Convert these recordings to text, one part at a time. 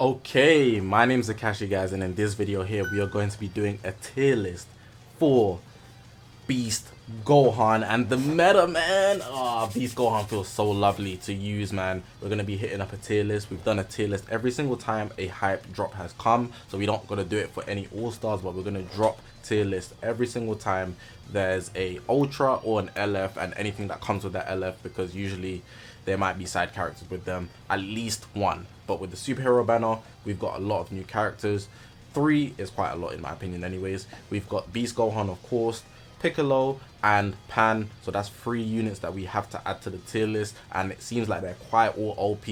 Okay, my name's Zakashi, guys, and in this video here we are going to be doing a tier list for Beast Gohan and the meta, man. Beast Gohan feels so lovely to use, man. We're going to be hitting up a tier list. We've done a tier list every single time a hype drop has come, so we don't going to do it for any all-stars, but we're going to drop tier list every single time there's a ultra or an LF and anything that comes with that LF, because usually there might be side characters with them, at least one. But with the superhero banner, we've got a lot of new characters. 3 is quite a lot in my opinion anyways. We've got Beast Gohan, of course, Piccolo and Pan, so that's 3 units that we have to add to the tier list, and it seems like they're quite all OP.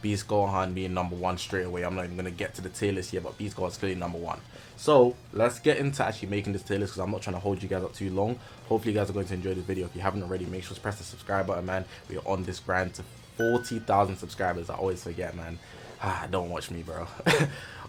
Beast Gohan being number 1 straight away. I'm not even going to get to the tier list here, but Beast Gohan is clearly number 1. So let's get into actually making this tier list, because I'm not trying to hold you guys up too long. Hopefully you guys are going to enjoy this video. If you haven't already, make sure to press the subscribe button, man. We are on this grind to 40,000 subscribers. I always forget, man. Don't watch me, bro.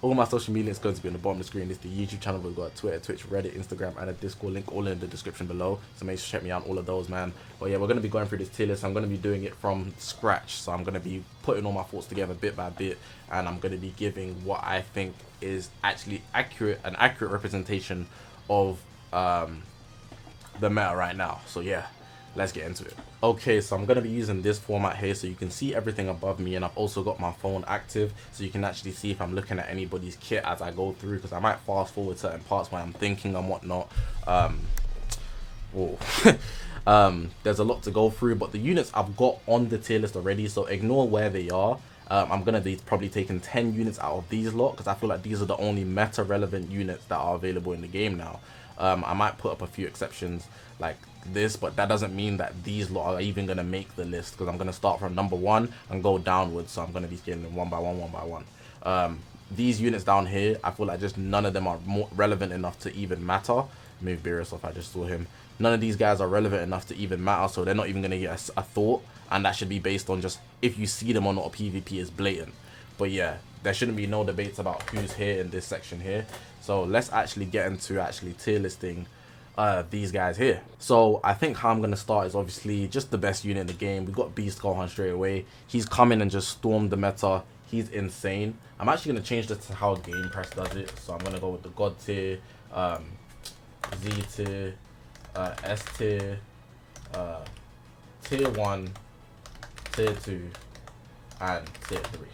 All my social media is going to be on the bottom of the screen. It's the YouTube channel. We've got Twitter, Twitch, Reddit, Instagram, and a Discord link all in the description below. So make sure to check me out on all of those, man. But yeah, we're going to be going through this tier list. I'm going to be doing it from scratch. So I'm going to be putting all my thoughts together bit by bit, and I'm going to be giving what I think is actually an accurate representation of the meta right now. So yeah, let's get into it. Okay, so I'm going to be using this format here so you can see everything above me, and I've also got my phone active so you can actually see if I'm looking at anybody's kit as I go through, because I might fast forward certain parts when I'm thinking and whatnot. There's a lot to go through, but the units I've got on the tier list already, so ignore where they are. I'm going to be probably taking 10 units out of these lot, because I feel like these are the only meta relevant units that are available in the game now. I might put up a few exceptions like this, but that doesn't mean that these lot are even going to make the list, because I'm going to start from number 1 and go downwards. So I'm going to be scaling them one by one. These units down here, I feel like just none of them are more relevant enough to even matter. Move Beerus off, I just saw him. None of these guys are relevant enough to even matter, so they're not even going to get a thought, and that should be based on just if you see them or not. A PvP is blatant. But yeah, there shouldn't be no debates about who's here in this section here. So let's actually get into actually tier listing these guys here. So I think how I'm going to start is obviously just the best unit in the game. We got Beast Gohan straight away. He's come in and just stormed the meta. He's insane. I'm actually going to change this to how Game Press does it. So I'm going to go with the God tier, Z tier, S tier, tier 1, tier 2, and tier 3.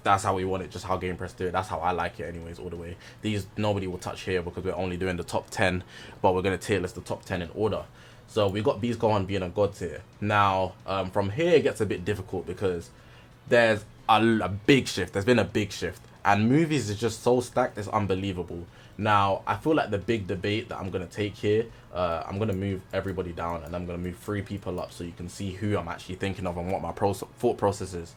That's how we want it, just how Game Press do it. That's how I like it anyways, all the way. These nobody will touch here because we're only doing the top 10, but we're going to tier list the top 10 in order. So we got Beast Gohan being a God tier. Now from here it gets a bit difficult, because there's a big shift. There's been a big shift, and movies is just so stacked, it's unbelievable. Now I feel like the big debate that I'm going to take here, I'm going to move everybody down, and I'm going to move 3 people up so you can see who I'm actually thinking of and what my thought process is.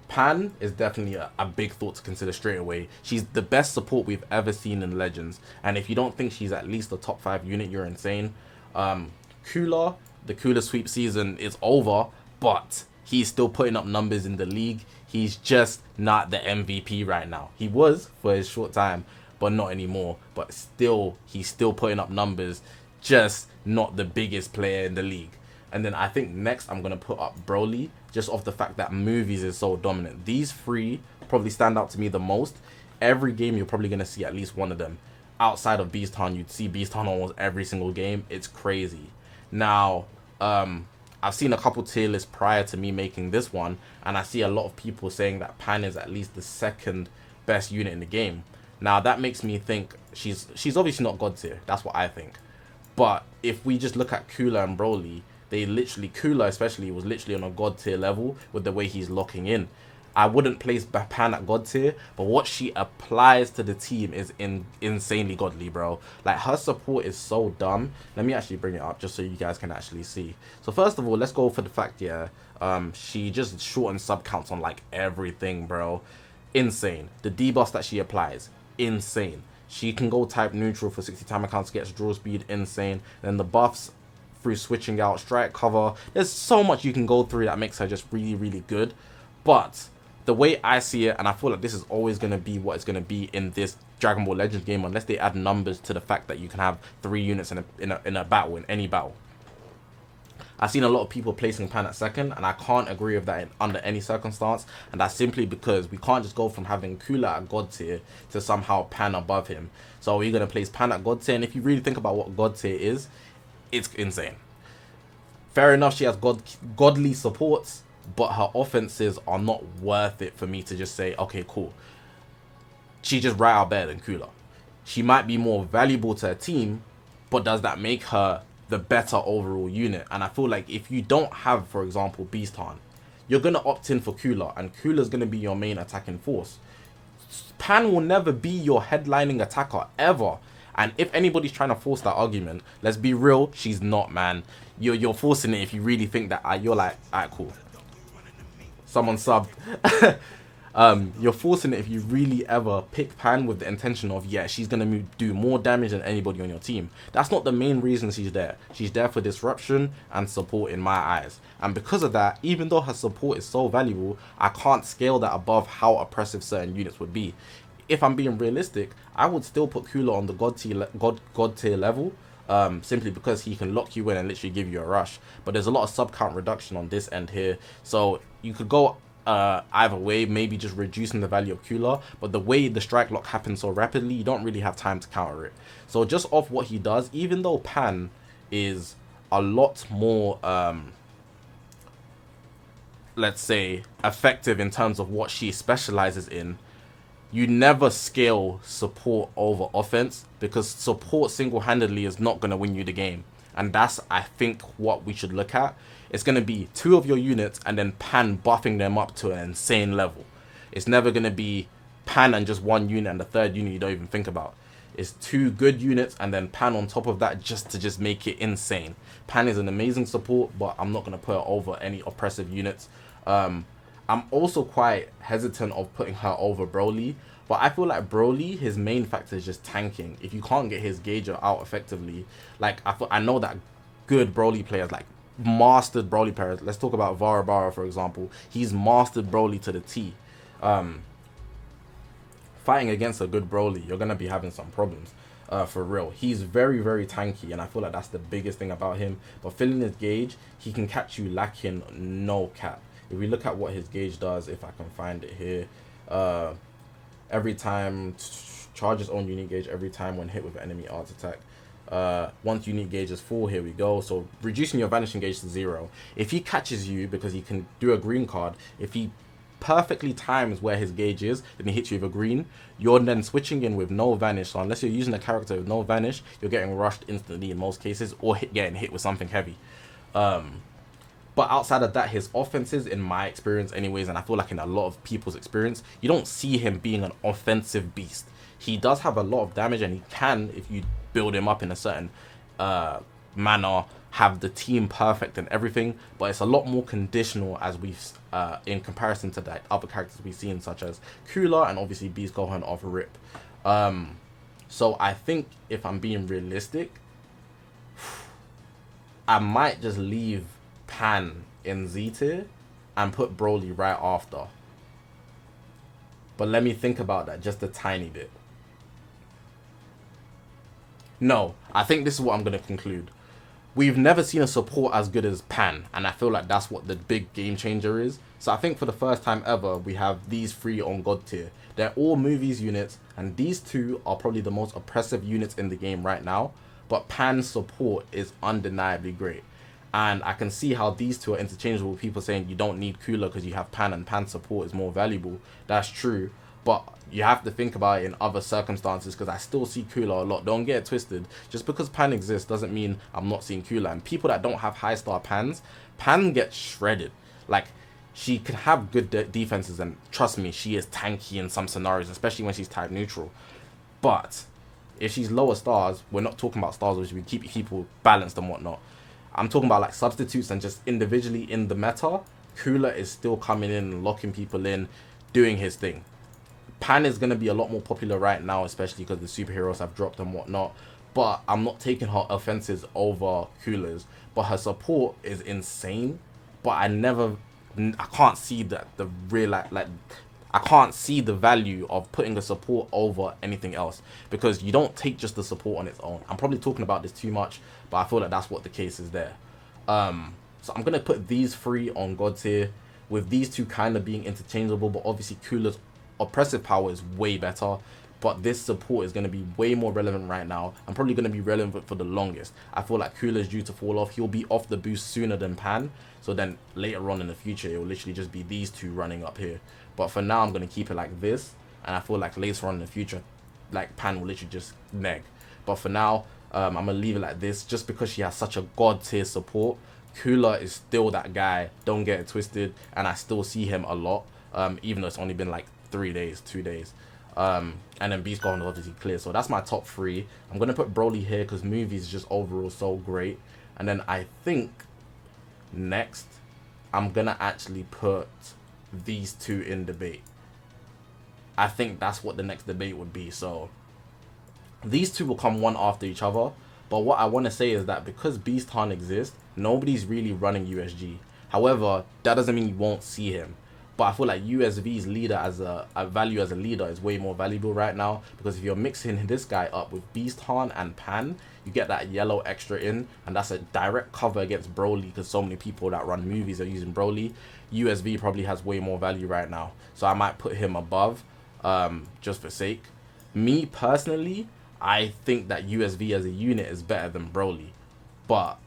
Pan is definitely a big thought to consider straight away. She's the best support we've ever seen in Legends, and if you don't think she's at least a top 5 unit, you're insane. Cooler, the Cooler sweep season is over, but he's still putting up numbers in the league. He's just not the MVP right now. He was for a short time, but not anymore. But still, he's still putting up numbers, just not the biggest player in the league. And then I think next I'm going to put up Broly, just off the fact that movies is so dominant. These 3 probably stand out to me the most. Every game you're probably going to see at least one of them. Outside of Beast Han, you'd see Beast Han almost every single game. It's crazy. Now, I've seen a couple tier lists prior to me making this one, and I see a lot of people saying that Pan is at least the 2nd best unit in the game. Now, that makes me think she's obviously not God tier. That's what I think. But if we just look at Cooler and Broly, they literally, Cooler especially, was literally on a God tier level with the way he's locking in. I wouldn't place Pan at God tier, but what she applies to the team is insanely godly, bro. Like, her support is so dumb. Let me actually bring it up just so you guys can actually see. So first of all, let's go for the fact, yeah, she just shortens sub counts on like everything, bro. Insane. The debuffs that she applies, insane. She can go type neutral for 60 time accounts, gets draw speed, insane. Then the buffs through switching out, strike cover, there's so much you can go through that makes her just really, really good. But the way I see it, and I feel like this is always going to be what it's going to be in this Dragon Ball Legends game, unless they add numbers to the fact that you can have 3 units in a battle, in any battle. I've seen a lot of people placing Pan at second, and I can't agree with that under any circumstance. And that's simply because we can't just go from having Cooler at God tier to somehow Pan above him. So we're going to place Pan at God tier, and if you really think about what God tier is, it's insane. Fair enough, she has godly supports, but her offenses are not worth it for me to just say, okay, cool. She's just right out better than Cooler. She might be more valuable to her team, but does that make her the better overall unit? And I feel like if you don't have, for example, Beast Hunt, you're going to opt in for Cooler, and Cooler's going to be your main attacking force. Pan will never be your headlining attacker, ever. And if anybody's trying to force that argument, let's be real, she's not, man. You're forcing it if you really think that you're like, alright, cool. Someone subbed. You're forcing it if you really ever pick Pan with the intention of, yeah, she's going to do more damage than anybody on your team. That's not the main reason she's there. She's there for disruption and support in my eyes. And because of that, even though her support is so valuable, I can't scale that above how oppressive certain units would be. If I'm being realistic, I would still put Cooler on the God tier level, simply because he can lock you in and literally give you a rush. But there's a lot of sub count reduction on this end here, so you could go either way, maybe just reducing the value of Cooler, but the way the strike lock happens so rapidly, you don't really have time to counter it. So just off what he does, even though Pan is a lot more let's say effective in terms of what she specializes in, you never scale support over offense, because support single-handedly is not going to win you the game. And that's, I think, what we should look at. It's going to be two of your units and then Pan buffing them up to an insane level. It's never going to be Pan and just one unit and the third unit you don't even think about. It's two good units and then Pan on top of that just to make it insane. Pan is an amazing support, but I'm not going to put her over any oppressive units. I'm also quite hesitant of putting her over Broly, but I feel like Broly, his main factor is just tanking. If you can't get his gauger out effectively, like I know that good Broly players, like mastered Broly players, let's talk about Varabara for example, he's mastered Broly to the T. Fighting against a good Broly, you're gonna be having some problems. For real, he's very, very tanky, and I feel like that's the biggest thing about him. But filling his gauge, he can catch you lacking no cap. If we look at what his gauge does, if I can find it here, every time charges own unique gauge every time when hit with enemy art attack. Once unique gauge is full, here we go. So reducing your vanishing gauge to 0. If he catches you, because he can do a green card, if he perfectly times where his gauge is, then he hits you with a green, you're then switching in with no vanish. So unless you're using a character with no vanish, you're getting rushed instantly in most cases, or getting hit with something heavy. But outside of that, his offenses, in my experience anyways, and I feel like in a lot of people's experience, you don't see him being an offensive beast. He does have a lot of damage, and he can, if you build him up in a certain manner, have the team perfect and everything, but it's a lot more conditional as we've in comparison to the other characters we've seen, such as Cooler and obviously Beast Gohan off rip. So I think if I'm being realistic, I might just leave Pan in Z tier and put Broly right after. But let me think about that just a tiny bit. No, I think this is what I'm going to conclude. We've never seen a support as good as Pan, and I feel like that's what the big game changer is. So I think for the first time ever, we have these three on God tier. They're all movies units, and these two are probably the most oppressive units in the game right now. But Pan's support is undeniably great. And I can see how these two are interchangeable. People saying you don't need Cooler because you have Pan, and Pan support is more valuable. That's true. But you have to think about it in other circumstances, because I still see Cooler a lot. Don't get it twisted. Just because Pan exists doesn't mean I'm not seeing Cooler. And people that don't have high star Pans, Pan gets shredded. Like, she can have good defenses, and trust me, she is tanky in some scenarios, especially when she's type neutral. But if she's lower stars, we're not talking about stars which we keep people balanced and whatnot. I'm talking about like substitutes and just individually in the meta. Cooler is still coming in and locking people in, doing his thing. Pan is going to be a lot more popular right now, especially because the superheroes have dropped and whatnot. But I'm not taking her offenses over Cooler's. But her support is insane. But I can't see that the real I can't see the value of putting the support over anything else, because you don't take just the support on its own. I'm probably talking about this too much, but I feel like that's what the case is there. So I'm going to put these 3 on God tier, with these 2 kind of being interchangeable, but obviously Cooler's oppressive power is way better. But this support is going to be way more relevant right now, and probably going to be relevant for the longest. I feel like Cooler's due to fall off. He'll be off the boost sooner than Pan. So then later on in the future, it will literally just be these 2 running up here. But for now, I'm going to keep it like this. And I feel like later on in the future, like Pan will literally just neg. But for now, I'm going to leave it like this, just because she has such a god tier support. Cooler is still that guy, don't get it twisted, and I still see him a lot, even though it's only been like 3 days, 2 days. And then Beast Gohan is obviously clear. So that's my top 3. I'm going to put Broly here because movies just overall so great. And then I think next, I'm going to actually put these 2 in debate. I think that's what the next debate would be. So these 2 will come one after each other. But what I want to say is that because Beast Han exists, nobody's really running USG. However, that doesn't mean you won't see him. But I feel like USV's leader as a value as a leader is way more valuable right now, because if you're mixing this guy up with Beast Han and Pan, you get that yellow extra in, and that's a direct cover against Broly, because so many people that run movies are using Broly. USV probably has way more value right now, so I might put him above, just for sake. Me personally, I think that USV as a unit is better than Broly, but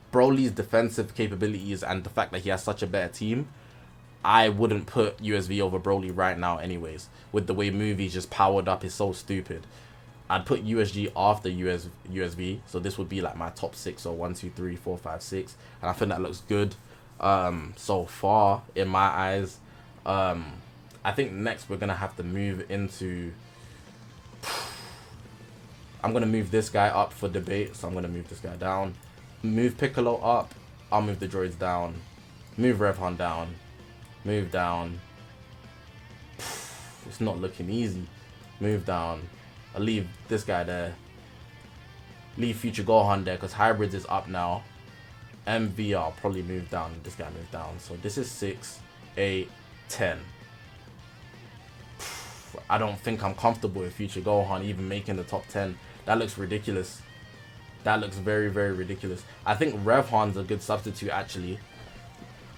Broly's defensive capabilities and the fact that he has such a better team, I wouldn't put USV over Broly right now anyways. With the way movies just powered up is so stupid. I'd put USG after USV, so this would be like my top 6, so 1, 2, 3, 4, 5, 6, and I think that looks good so far in my eyes. I think next we're gonna have to move into, I'm gonna move this guy up for debate, so I'm gonna move this guy down. Move Piccolo up, I'll move the droids down. Move Revhan down. Move down. It's not looking easy. Move down. I'll leave this guy there. Leave Future Gohan there, because Hybrids is up now. MV, I'll probably move down. This guy moved down. So this is 6, 8, 10. I don't think I'm comfortable with Future Gohan even making the top 10. That looks ridiculous. That looks very, very ridiculous. I think Revhan's a good substitute, actually.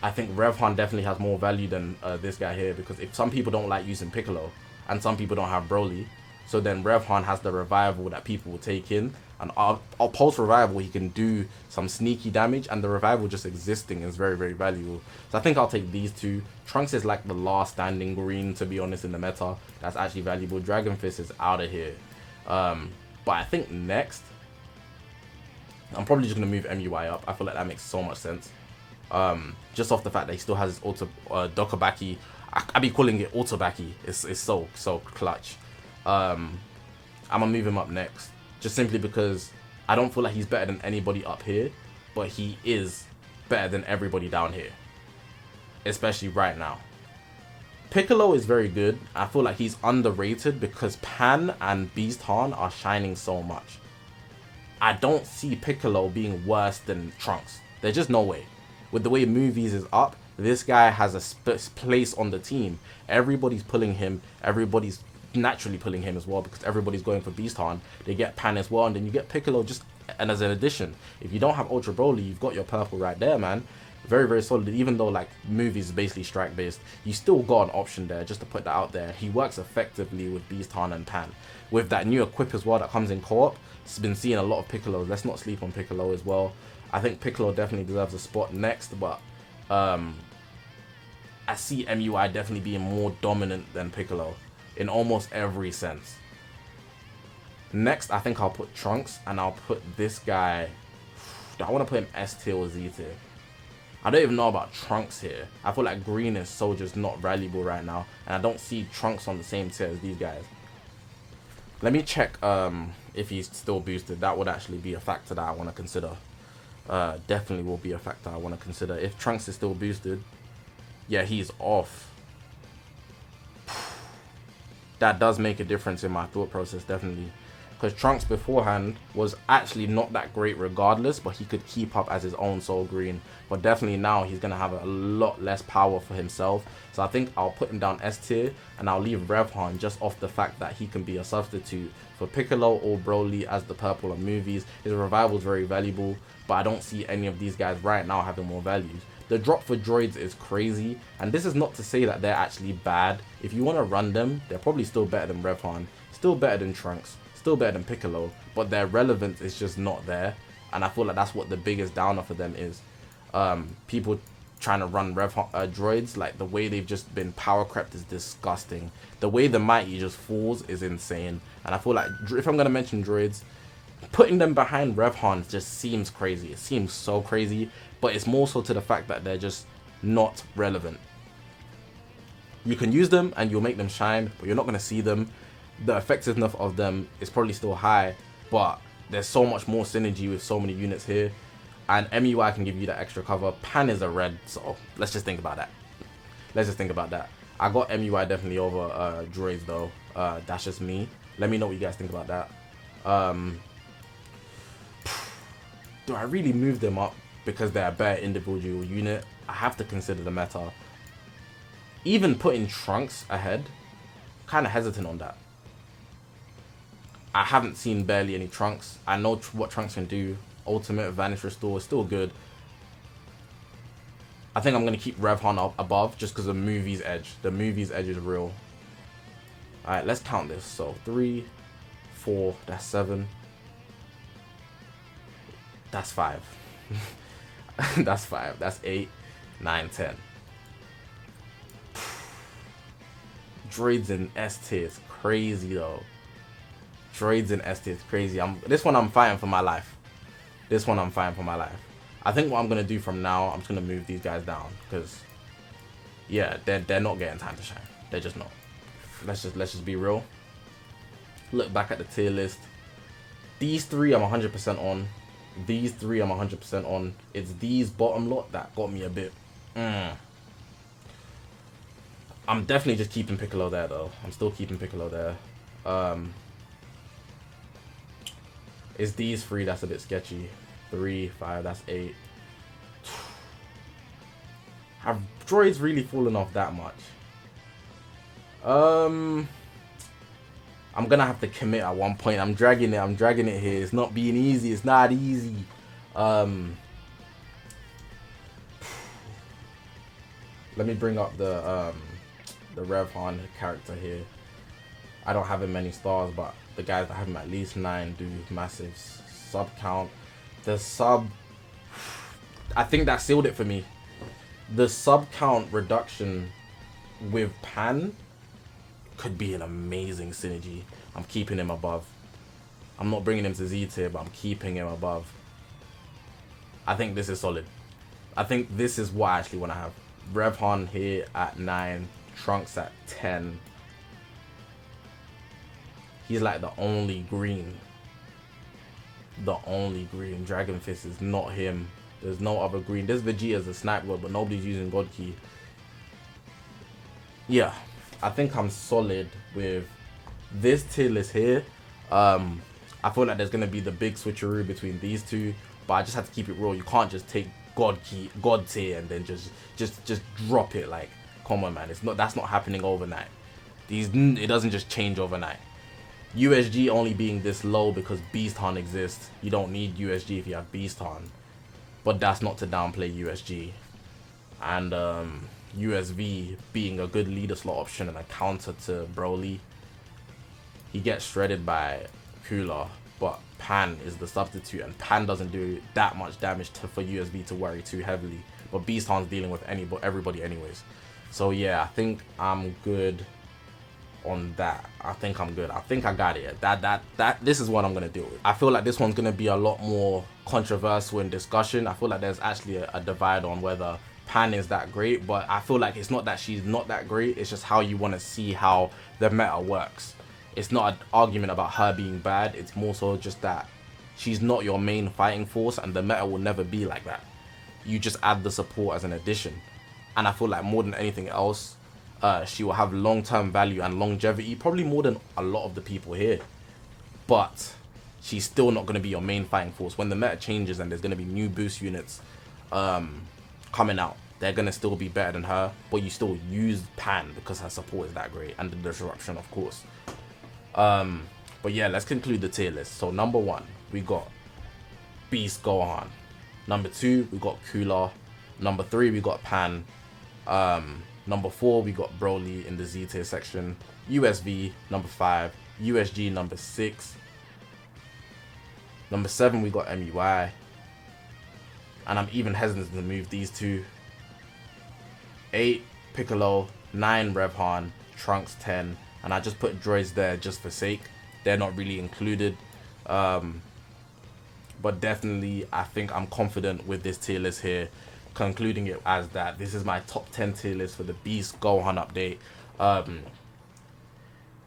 I think Revhan definitely has more value than this guy here, because if some people don't like using Piccolo and some people don't have Broly, so then Revhan has the revival that people will take in, and post revival he can do some sneaky damage, and the revival just existing is very, very valuable. So I think I'll take these 2. Trunks is like the last standing green, to be honest, in the meta that's actually valuable. Dragon Fist is out of here. But I think next, I'm probably just going to move MUI up. I feel like that makes so much sense. Just off the fact that he still has his auto Dokabaki. I be calling it Autobaki. It's so clutch. I'm going to move him up next, just simply because I don't feel like he's better than anybody up here, but he is better than everybody down here, especially right now. Piccolo is very good. I feel like he's underrated because Pan and Beast Han are shining so much. I don't see Piccolo being worse than Trunks. There's just no way. With the way movies is up, this guy has a place on the team. Everybody's pulling him. Everybody's naturally pulling him as well, because everybody's going for Beast Han. They get Pan as well, and then you get Piccolo just and as an addition. If you don't have Ultra Broly, you've got your purple right there, man. Very, very solid. Even though like movies is basically strike based, you still got an option there, just to put that out there. He works effectively with Beast Han and Pan. With that new equip as well that comes in co-op, it's been seeing a lot of Piccolo. Let's not sleep on Piccolo as well. I think Piccolo definitely deserves a spot next, but I see MUI definitely being more dominant than Piccolo in almost every sense. Next, I think I'll put Trunks, and I'll put this guy. I want to put him S tier or Z tier. I don't even know about Trunks here. I feel like green is so just not valuable right now, and I don't see Trunks on the same tier as these guys. Let me check if he's still boosted. That would actually be a factor that I want to consider. Definitely will be a factor I want to consider. If Trunks is still boosted, yeah, he's off. That does make a difference in my thought process, definitely. because Trunks beforehand was actually not that great regardless, but he could keep up as his own Soul Green. But definitely now he's going to have a lot less power for himself. So I think I'll put him down S tier, and I'll leave Revhan just off the fact that he can be a substitute for Piccolo or Broly as the purple on movies. His revival is very valuable, but I don't see any of these guys right now having more values. The drop for droids is crazy, and this is not to say that they're actually bad. If you want to run them, they're probably still better than Revhan, still better than Trunks, still better than Piccolo, but their relevance is just not there. And I feel like that's what the biggest downer for them is. People trying to run droids, like the way they've just been power crept is disgusting. The way the Mighty just falls is insane. And I feel like if I'm going to mention droids, putting them behind Revhan just seems crazy. It seems so crazy, but it's more so to the fact that they're just not relevant. You can use them and you'll make them shine, but you're not going to see them. The effectiveness of them is probably still high, but there's so much more synergy with so many units here. And MUI can give you that extra cover. Pan is a red, so let's just think about that. Let's just think about that. I got MUI definitely over droids though. That's just me. Let me know what you guys think about that. Do I really move them up because they're a better individual unit? I have to consider the meta. Even putting Trunks ahead, kind of hesitant on that. I haven't seen barely any Trunks. I know what Trunks can do. Ultimate, Vanish, Restore is still good. I think I'm going to keep Revhan up above just because the movie's edge. The movie's edge is real. Alright, let's count this. So 3, 4, that's 7. That's 5. That's 5. That's 8, 9, 10. Droids in S tier is crazy though. Droids in S tier is crazy. This one I'm fighting for my life. This one I'm fighting for my life. I think what I'm gonna do from now, I'm just gonna move these guys down because, yeah, they're not getting time to shine. They're just not. Let's just be real. Look back at the tier list. These 3 I'm 100% on. These 3 I'm 100% on. It's these bottom lot that got me a bit. I'm definitely just keeping Piccolo there though. I'm still keeping Piccolo there. It's these 3 that's a bit sketchy. 3, 5, that's 8. Have droids really fallen off that much? I'm gonna have to commit at one point. I'm dragging it here. It's not being easy. It's not easy. Let me bring up the Revhan character here. I don't have him many stars, but the guys that have him at least 9 do massive sub count. The sub, I think that sealed it for me. The sub count reduction with Pan could be an amazing synergy. I'm keeping him above. I'm not bringing him to Z tier, but I'm keeping him above. I think this is solid. I think this is what I actually want to have. Revhan here at 9, Trunks at 10. He's like the only green. The only green. Dragon Fist is not him. There's no other green. There's Vegeta's a snipe god, but nobody's using God Key. Yeah, I think I'm solid with this tier list here. I feel like there's gonna be the big switcheroo between these two, but I just have to keep it real. You can't just take God tier and then just drop it. Like, come on, man. It's not. That's not happening overnight. It doesn't just change overnight. USG only being this low because Beast Han exists. You don't need USG if you have Beast Han. But that's not to downplay USG. And USV being a good leader slot option and a counter to Broly. He gets shredded by Cooler, but Pan is the substitute, and Pan doesn't do that much damage for USV to worry too heavily. But Beast Han's dealing with everybody anyways. So yeah, I think I'm good on that. I think I'm good. I think I got it. This is what I'm gonna deal with. I feel like this one's gonna be a lot more controversial in discussion. I feel like there's actually a divide on whether Pan is that great, but I feel like it's not that she's not that great. It's just how you want to see how the meta works. It's not an argument about her being bad. It's more so just that she's not your main fighting force, and the meta will never be like that. You just add the support as an addition, and I feel like more than anything else, she will have long-term value and longevity, probably more than a lot of the people here. but she's still not going to be your main fighting force. When the meta changes and there's going to be new boost units coming out, they're going to still be better than her, but you still use Pan because her support is that great, and the disruption, of course. But yeah, let's conclude the tier list. So number 1, we got Beast Gohan. Number 2, we got Cooler. Number 3, we got Pan. Number 4, we got Broly in the Z tier section. USV, number 5. USG, number 6. Number 7, we got MUI. And I'm even hesitant to move these two. 8, Piccolo. 9, Revhan. Trunks, 10. And I just put droids there just for sake. They're not really included. But definitely, I think I'm confident with this tier list here. Concluding it as that this is my top 10 tier list for the Beast Gohan update.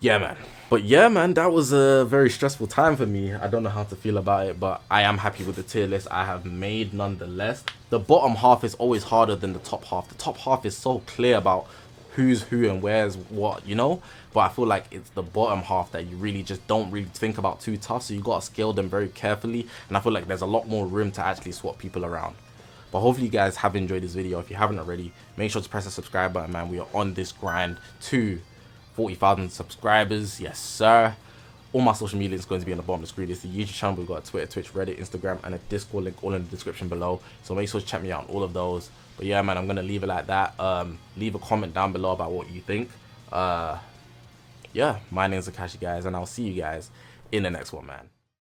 Yeah, man. But yeah, man, that was a very stressful time for me. I don't know how to feel about it, but I am happy with the tier list I have made nonetheless. The bottom half is always harder than the top half. The top half is so clear about who's who and where's what, you know? But I feel like it's the bottom half that you really just don't really think about too tough, so you gotta scale them very carefully, and I feel like there's a lot more room to actually swap people around. But hopefully you guys have enjoyed this video. If you haven't already, make sure to press the subscribe button, man. We are on this grind to 40,000 subscribers. Yes, sir. All my social media is going to be on the bottom of the screen. It's the YouTube channel. We've got Twitter, Twitch, Reddit, Instagram, and a Discord link all in the description below. So make sure to check me out on all of those. But yeah, man, I'm going to leave it like that. Leave a comment down below about what you think. Yeah, my name is Zakashi, guys, and I'll see you guys in the next one, man.